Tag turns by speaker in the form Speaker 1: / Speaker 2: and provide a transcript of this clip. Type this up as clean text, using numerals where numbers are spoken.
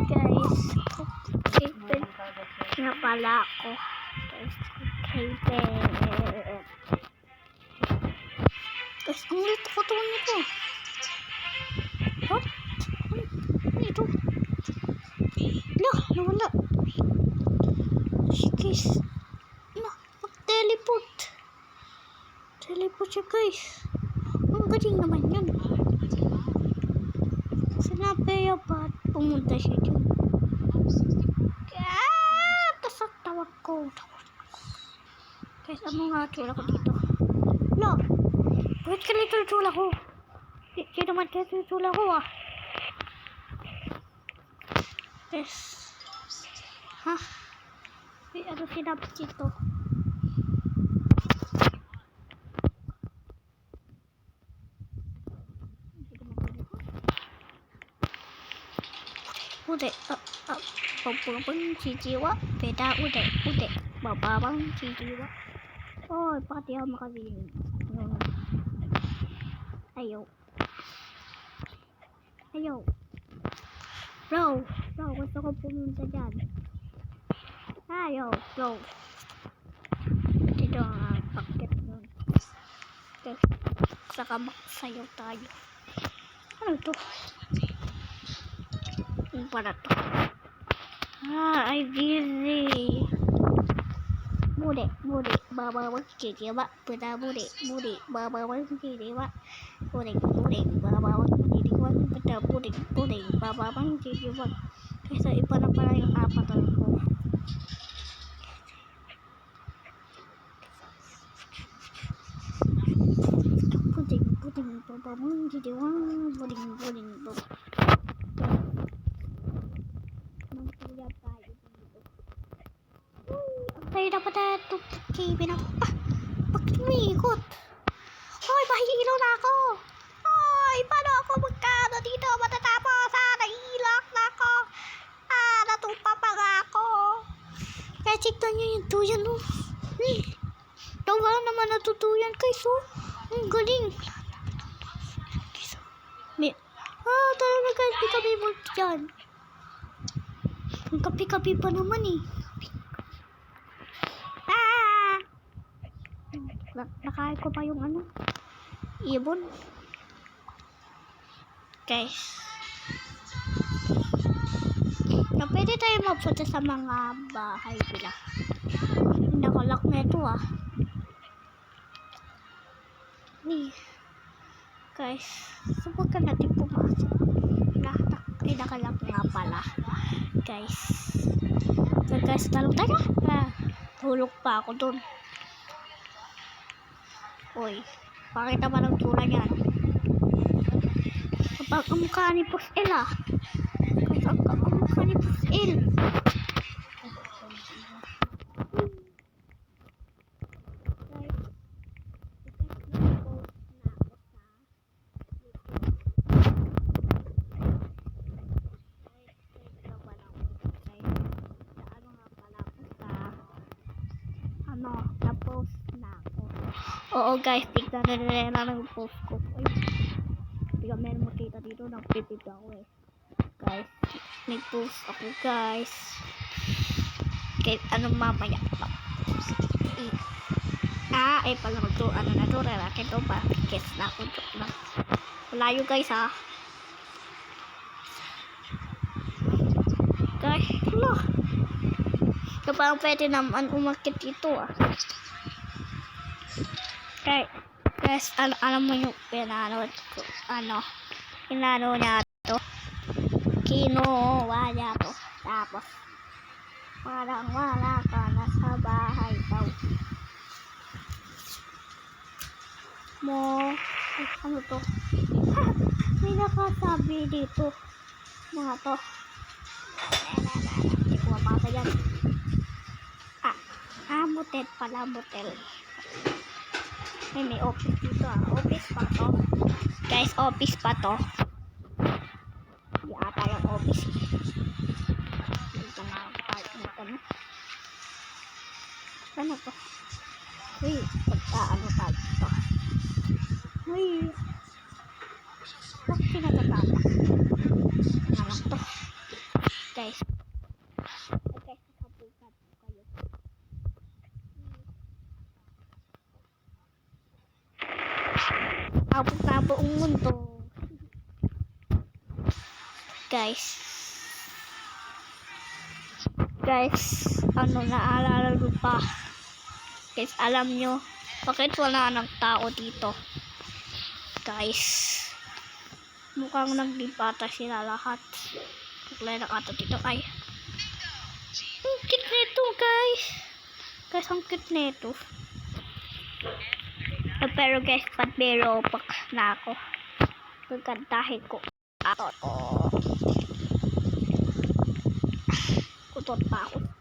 Speaker 1: Guys, open na pala ako. Guys, open. Guys, ang ulit ako tuwan nito. What? Ano ito? Nawala. Guys, mag-teleport. Teleport siya, guys. Ang galing naman yun. Sinabi ba pumunta siya dyan? Tasak tawag ko. Guys, ano nga tsula ko dito? No! Bakit ka nito tsula ko? Di naman kaya tsula ko ah. Guys. Ha? Ano sinabi dito? Ude, bababang jijiwa, beda ude, bababang jijiwa. Oh, pati ako makaliling. Ayaw. Bro, gusto ko pumunta dyan. Ayaw, bro. Dito ang paket nun. Okay. Saka magsayaw tayo. Ano ito? Ano para to? I'm busy. Bude, bababang jijiwa, beda bude, bababang jijiwa. Bude, bababang jijiwa, beda bude, bababang jijiwa. Kaysa iba na pala yung apatan ko. Buding, bababang jijiwa, buding. Magpuliyap tayo dito. Ay, dapat na ito. Kibin ako. Bakit umiikot? Ay, mahihilo na ako. Ay, paano ako magkano dito matatapos? Nahihilak na ako. Natupa pa nga ako. Kaya tignan nyo yung tuyan, oh. Wala naman natutuyan, guys, oh. Ang galing. Talaga, guys, di kami multi dyan. Ang kapi-kapi pa naman, eh. Nakain ko pa yung ano, ibon. Guys, na pwede tayo magpunta sa mga bahay nila. Nakalak na ito ah. Guys, subukan natin pumasok. Nakalak nga pala. Guys, talong tayo. Hulog pa ako dun. Uy, bakit naman ang tula niyan? Kapag ang mukha ni Pusel ah. Kapag ang mukha ni Pusel. Na-post na ako. Oo guys, tignan na ng post ko. Hindi meron makita dito, nagpipid ako eh. Guys, nag-post ako guys. Kahit anong mamaya pa. Pala mag-to, ano na to, rarakin to pa. Guess na ako, joke na. Malayo guys ha. Guys, wala. Parang pwede naman umakit dito ah. Okay, guys, alam mo yung pinanood ko, pinano niya to, kinuha niya to, tapos parang wala ka na sa bahay daw mo. Ano to? May nakasabi dito mga to. Hindi ko mapasa dyan. Motel pala, motel. May office dito ah. Office pa to. Guys, office pa to. Hindi ata yung office. Dito na ako dito na. Ano to? Uy, ano tayo to? Uy. Bakit pinagkatapa? Ano to? guys. Guys, nakabukat po kayo. Abot na buong mundo. Guys, naalala nyo pa? Guys, alam nyo, bakit wala ng tao dito? Guys, mukhang naglipata sila lahat. Wala na kata dito ay. Ang cute nito, guys. Guys, ang cute nito. Pero guys, pag may ropak na ako, gagantahin ko. Kutot pa ako.